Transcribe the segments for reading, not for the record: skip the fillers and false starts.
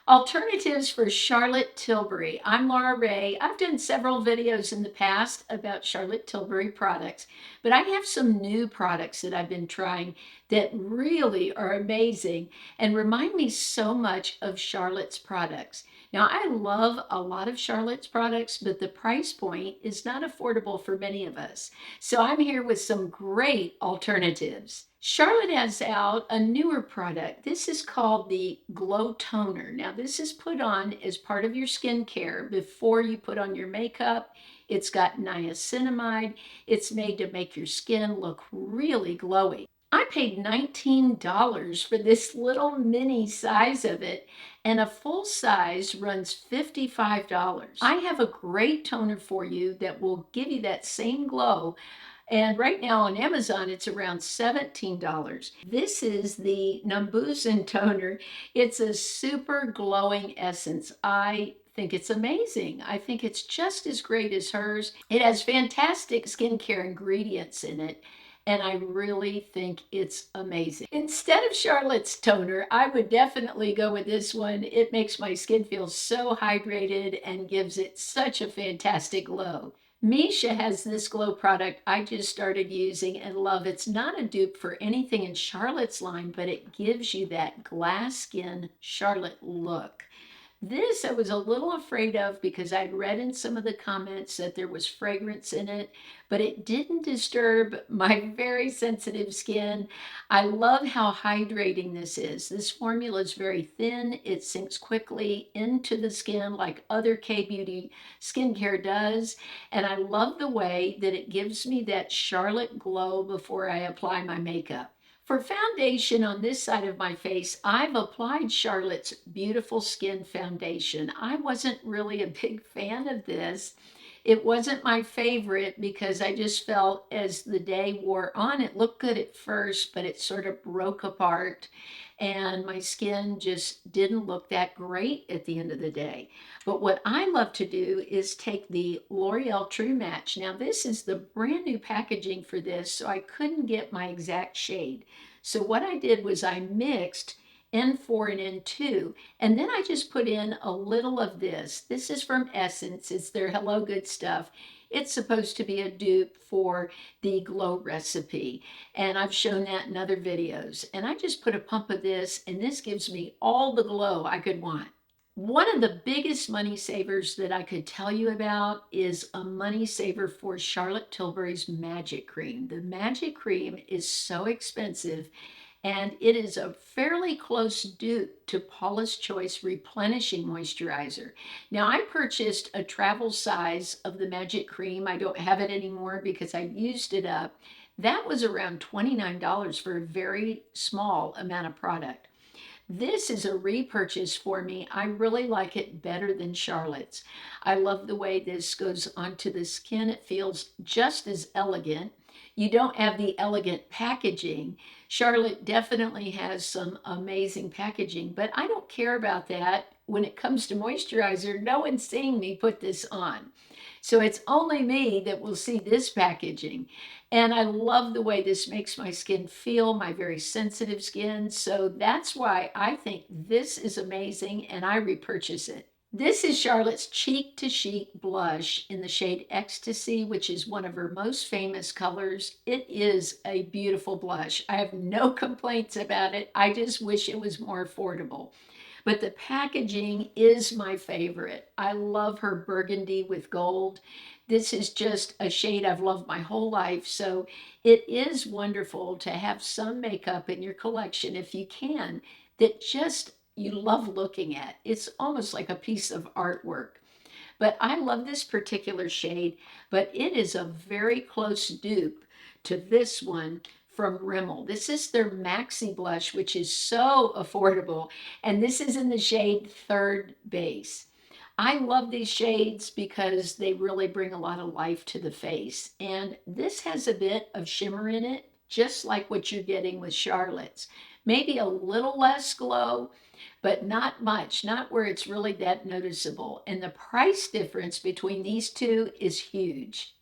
Alternatives for Charlotte Tilbury. I'm Laura Ray. I've done several videos in the past about Charlotte Tilbury products, but I have some new products that I've been trying that really are amazing and remind me so much of Charlotte's products. Now, I love a lot of Charlotte's products, but the price point is not affordable for many of us. So I'm here with some great alternatives. Charlotte has out a newer product. This is called the Glow Toner. Now, this is put on as part of your skincare before you put on your makeup. It's got niacinamide. It's made to make your skin look really glowy. I paid $19 for this little mini size of it, and a full size runs $55. I have a great toner for you that will give you that same glow, and right now on Amazon, it's around $17. This is the Numbuzin toner. It's a super glowing essence. I think it's amazing. I think it's just as great as hers. It has fantastic skincare ingredients in it, and I really think it's amazing. Instead of Charlotte's toner, I would definitely go with this one. It makes my skin feel so hydrated and gives it such a fantastic glow. Missha has this glow product I just started using and love. It's not a dupe for anything in Charlotte's line, but it gives you that glass skin Charlotte look. This I was a little afraid of because I'd read in some of the comments that there was fragrance in it, but it didn't disturb my very sensitive skin. I love how hydrating this is. This formula is very thin. It sinks quickly into the skin like other K-Beauty skincare does. And I love the way that it gives me that Charlotte glow before I apply my makeup. For foundation on this side of my face, I've applied Charlotte's Beautiful Skin Foundation. I wasn't really a big fan of this. It wasn't my favorite because I just felt as the day wore on, it looked good at first, but it sort of broke apart and my skin just didn't look that great at the end of the day. But what I love to do is take the L'Oreal True Match. Now this is the brand new packaging for this, so I couldn't get my exact shade. So what I did was I mixed N4 and N2, and then I just put in a little of this. This is from Essence. It's their Hello Good stuff. It's supposed to be a dupe for the Glow recipe, and I've shown that in other videos. And I just put a pump of this, and this gives me all the glow I could want. One of the biggest money savers that I could tell you about is a money saver for Charlotte Tilbury's Magic Cream. The Magic Cream is so expensive, and it is a fairly close dupe to Paula's Choice Replenishing Moisturizer. Now, I purchased a travel size of the Magic Cream. I don't have it anymore because I used it up. That was around $29 for a very small amount of product. This is a repurchase for me. I really like it better than Charlotte's. I love the way this goes onto the skin. It feels just as elegant. You don't have the elegant packaging. Charlotte definitely has some amazing packaging, but I don't care about that. When it comes to moisturizer, no one's seeing me put this on. So it's only me that will see this packaging. And I love the way this makes my skin feel, my very sensitive skin. So that's why I think this is amazing and I repurchase it. This is Charlotte's Cheek to Chic blush in the shade Ecstasy, which is one of her most famous colors. It is a beautiful blush. I have no complaints about it. I just wish it was more affordable. But the packaging is my favorite. I love her burgundy with gold. This is just a shade I've loved my whole life. So it is wonderful to have some makeup in your collection, if you can, that just you love looking at. It's almost like a piece of artwork. But I love this particular shade, but it is a very close dupe to this one from Rimmel. This is their Maxi Blush, which is so affordable, and this is in the shade Third Base. I love these shades because they really bring a lot of life to the face, and this has a bit of shimmer in it, just like what you're getting with Charlotte's. Maybe a little less glow, but not much, not where it's really that noticeable. And the price difference between these two is huge.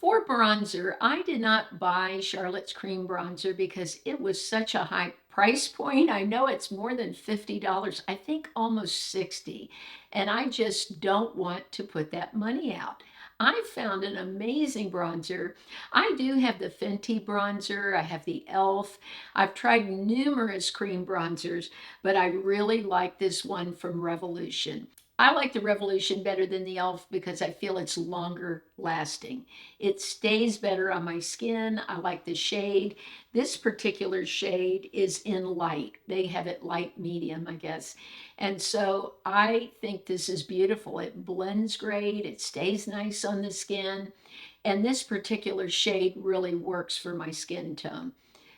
For bronzer, I did not buy Charlotte's Cream Bronzer because it was such a high price point. I know it's more than $50, I think almost 60, and I just don't want to put that money out. I found an amazing bronzer. I do have the Fenty bronzer, I have the e.l.f. I've tried numerous cream bronzers, but I really like this one from Revolution. I like the Revolution better than the e.l.f. because I feel it's longer lasting. It stays better on my skin. I like the shade. This particular shade is in light. They have it light medium, I guess. And so I think this is beautiful. It blends great. It stays nice on the skin. And this particular shade really works for my skin tone.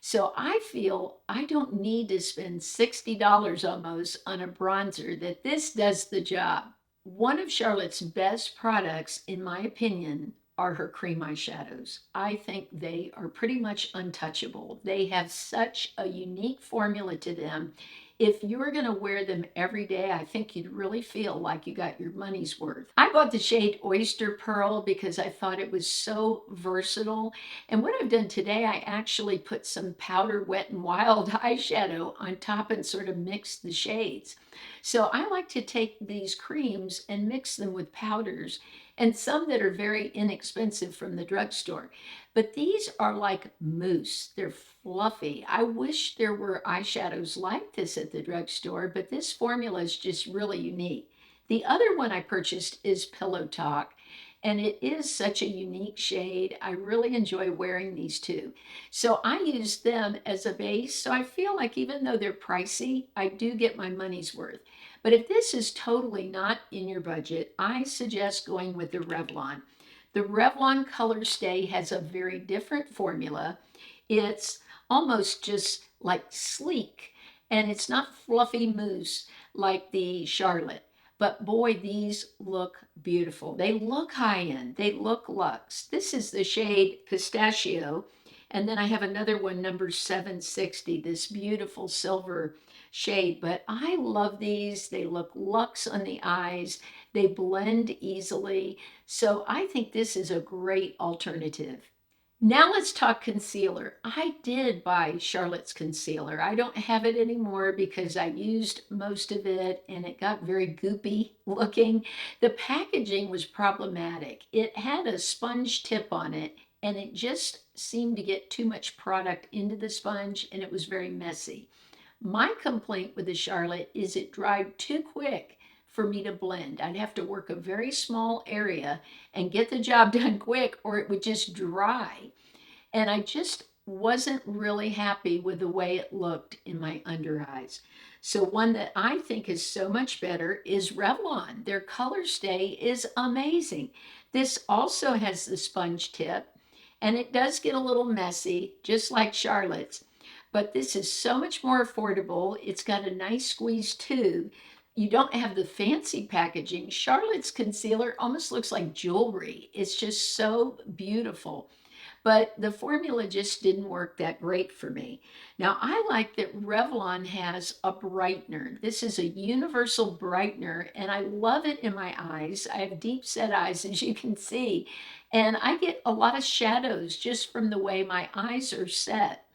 So I feel I don't need to spend $60 almost on a bronzer, that this does the job. One of Charlotte's best products, in my opinion, are her cream eyeshadows. I think they are pretty much untouchable. They have such a unique formula to them. If you were going to wear them every day, I think you'd really feel like you got your money's worth. I bought the shade Oyster Pearl because I thought it was so versatile. And what I've done today, I actually put some powder Wet n Wild eyeshadow on top and sort of mix the shades. So I like to take these creams and mix them with powders, and some that are very inexpensive from the drugstore. But these are like mousse. They're fluffy. I wish there were eyeshadows like this at the drugstore, but this formula is just really unique. The other one I purchased is Pillow Talk, and it is such a unique shade. I really enjoy wearing these two. So I use them as a base, so I feel like even though they're pricey, I do get my money's worth. But if this is totally not in your budget, I suggest going with the Revlon. The Revlon Color Stay has a very different formula. It's almost just like sleek, and it's not fluffy mousse like the Charlotte. But boy, these look beautiful. They look high-end. They look luxe. This is the shade Pistachio. And then I have another one, number 760, this beautiful silver shade. But I love these. They look luxe on the eyes. They blend easily. So I think this is a great alternative. Now let's talk concealer. I did buy Charlotte's concealer. I don't have it anymore because I used most of it and it got very goopy looking. The packaging was problematic. It had a sponge tip on it and it just seemed to get too much product into the sponge and it was very messy. My complaint with the Charlotte is it dried too quick for me to blend. I'd have to work a very small area and get the job done quick or it would just dry. And I just wasn't really happy with the way it looked in my under eyes. So one that I think is so much better is Revlon. Their Color Stay is amazing. This also has the sponge tip and it does get a little messy, just like Charlotte's. But this is so much more affordable. It's got a nice squeeze tube. You don't have the fancy packaging. Charlotte's concealer almost looks like jewelry. It's just so beautiful. But the formula just didn't work that great for me. Now, I like that Revlon has a brightener. This is a universal brightener, and I love it in my eyes. I have deep set eyes, as you can see, and I get a lot of shadows just from the way my eyes are set.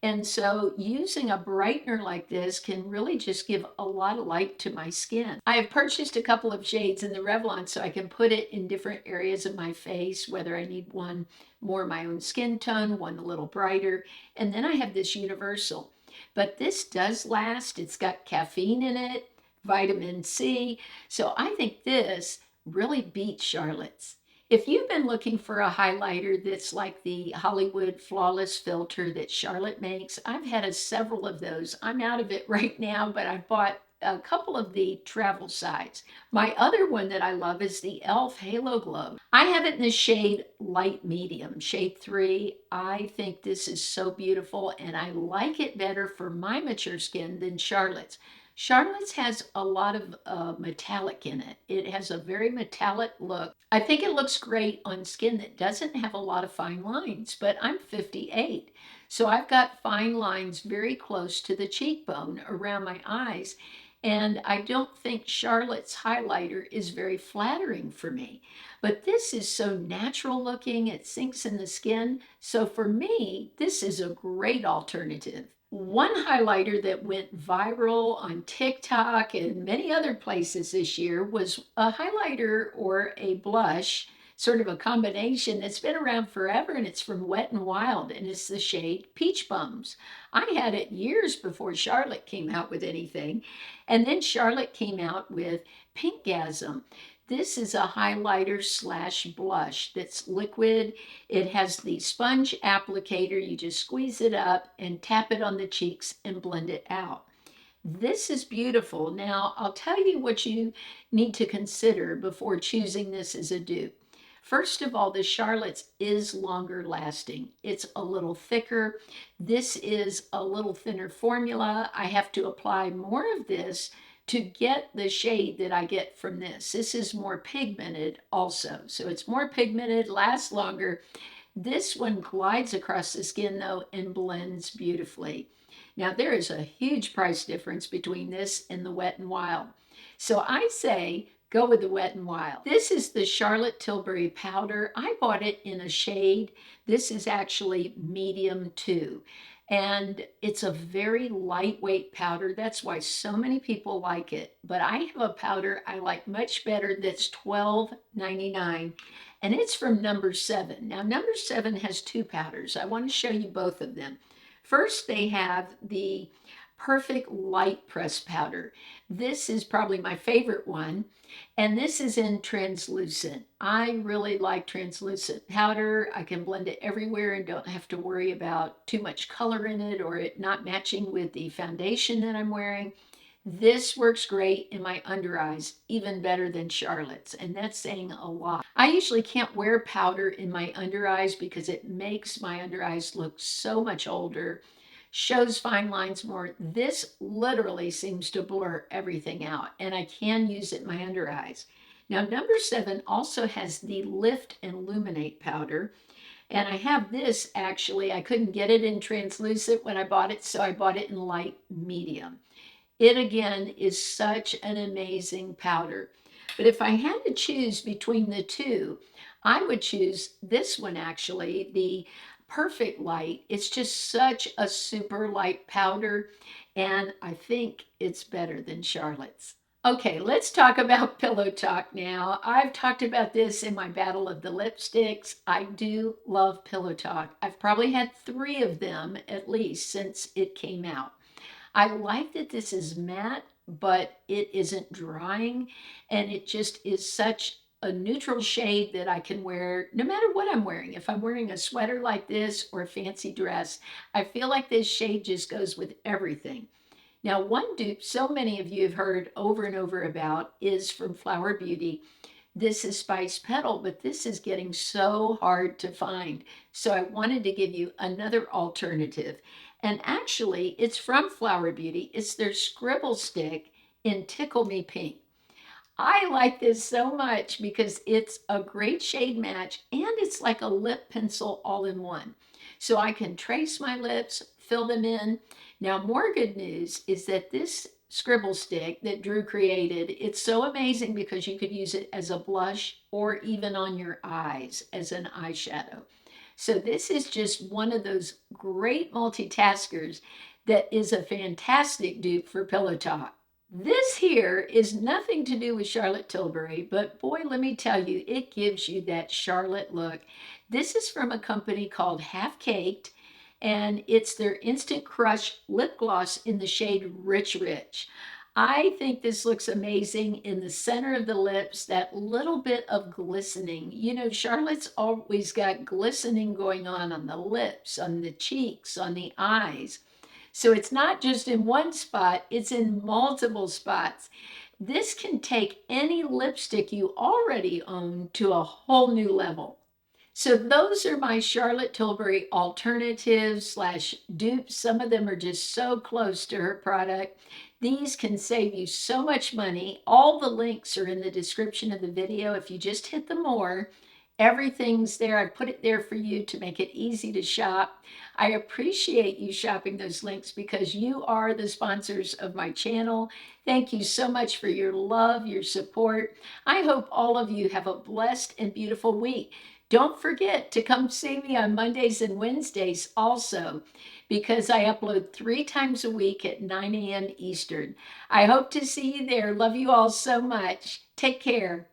And so using a brightener like this can really just give a lot of light to my skin. I have purchased a couple of shades in the Revlon so I can put it in different areas of my face, whether I need one more my own skin tone, one a little brighter. And then I have this universal. But this does last. It's got caffeine in it, vitamin C. So I think this really beats Charlotte's. If you've been looking for a highlighter that's like the Hollywood Flawless filter that Charlotte makes, I've had several of those. I'm out of it right now, but I bought a couple of the travel size. My other one that I love is the e.l.f. Halo Glow. I have it in the shade light medium, shade 3. I think this is so beautiful and I like it better for my mature skin than Charlotte's. Charlotte's has a lot of metallic in it. It has a very metallic look. I think it looks great on skin that doesn't have a lot of fine lines, but I'm 58. So I've got fine lines very close to the cheekbone around my eyes. And I don't think Charlotte's highlighter is very flattering for me. But this is so natural looking, it sinks in the skin. So for me, this is a great alternative. One highlighter that went viral on TikTok and many other places this year was a highlighter or a blush, sort of a combination that's been around forever, and it's from Wet n Wild, and it's the shade Peach Bums. I had it years before Charlotte came out with anything, and then Charlotte came out with Pinkgasm. This is a highlighter slash blush that's liquid. It has the sponge applicator. You just squeeze it up and tap it on the cheeks and blend it out. This is beautiful. Now, I'll tell you what you need to consider before choosing this as a dupe. First of all, the Charlotte's is longer lasting. It's a little thicker. This is a little thinner formula. I have to apply more of this to get the shade that I get from this. This is more pigmented also. So it's more pigmented, lasts longer. This one glides across the skin though and blends beautifully. Now there is a huge price difference between this and the Wet n Wild. So I say go with the Wet n Wild. This is the Charlotte Tilbury powder. I bought it in a shade. This is actually medium 2. And it's a very lightweight powder. That's why so many people like it. But I have a powder I like much better that's $12.99. And it's from Numbuzin. Now, Numbuzin has 2 powders. I want to show you both of them. First, they have the Perfect Light Press powder. This is probably my favorite one, and this is in translucent. I really like translucent powder. I can blend it everywhere and don't have to worry about too much color in it or it not matching with the foundation that I'm wearing. This works great in my under eyes, even better than Charlotte's, and that's saying a lot. I usually can't wear powder in my under eyes because it makes my under eyes look so much older, shows fine lines more. This literally seems to blur everything out, and I can use it in my under eyes. Now, Numbuzin also has the Lift and Illuminate powder, and I have this actually. I couldn't get it in translucent when I bought it, so I bought it in light medium. It again is such an amazing powder. But if I had to choose between the two, I would choose this one actually, the Perfect Light. It's just such a super light powder, and I think it's better than Charlotte's. Okay, let's talk about Pillow Talk now. I've talked about this in my Battle of the Lipsticks. I do love Pillow Talk. I've probably had 3 of them at least since it came out. I like that this is matte, but it isn't drying, and it just is such a neutral shade that I can wear no matter what I'm wearing. If I'm wearing a sweater like this or a fancy dress, I feel like this shade just goes with everything. Now, one dupe so many of you have heard over and over about is from Flower Beauty. This is Spice Petal, but this is getting so hard to find. So I wanted to give you another alternative. And actually, it's from Flower Beauty. It's their Scribble stick in Tickle Me Pink. I like this so much because it's a great shade match and it's like a lip pencil all in one. So I can trace my lips, fill them in. Now, more good news is that this Scribble stick that Drew created, it's so amazing because you could use it as a blush or even on your eyes as an eyeshadow. So this is just one of those great multitaskers that is a fantastic dupe for Pillow Talk. This here is nothing to do with Charlotte Tilbury, but boy, let me tell you, it gives you that Charlotte look. This is from a company called Half Caked, and it's their Instant Crush lip gloss in the shade Rich Rich. I think this looks amazing in the center of the lips, that little bit of glistening. You know, Charlotte's always got glistening going on the lips, on the cheeks, on the eyes. So it's not just in one spot, it's in multiple spots. This can take any lipstick you already own to a whole new level. So those are my Charlotte Tilbury alternatives slash dupes. Some of them are just so close to her product. These can save you so much money. All the links are in the description of the video. If you just hit the more, Everything's there. I put it there for you to make it easy to shop. I appreciate you shopping those links because you are the sponsors of my channel. Thank you so much for your love, your support. I hope all of you have a blessed and beautiful week. Don't forget to come see me on Mondays and Wednesdays also, because I upload 3 times a week at 9 a.m. Eastern. I hope to see you there. Love you all so much. Take care.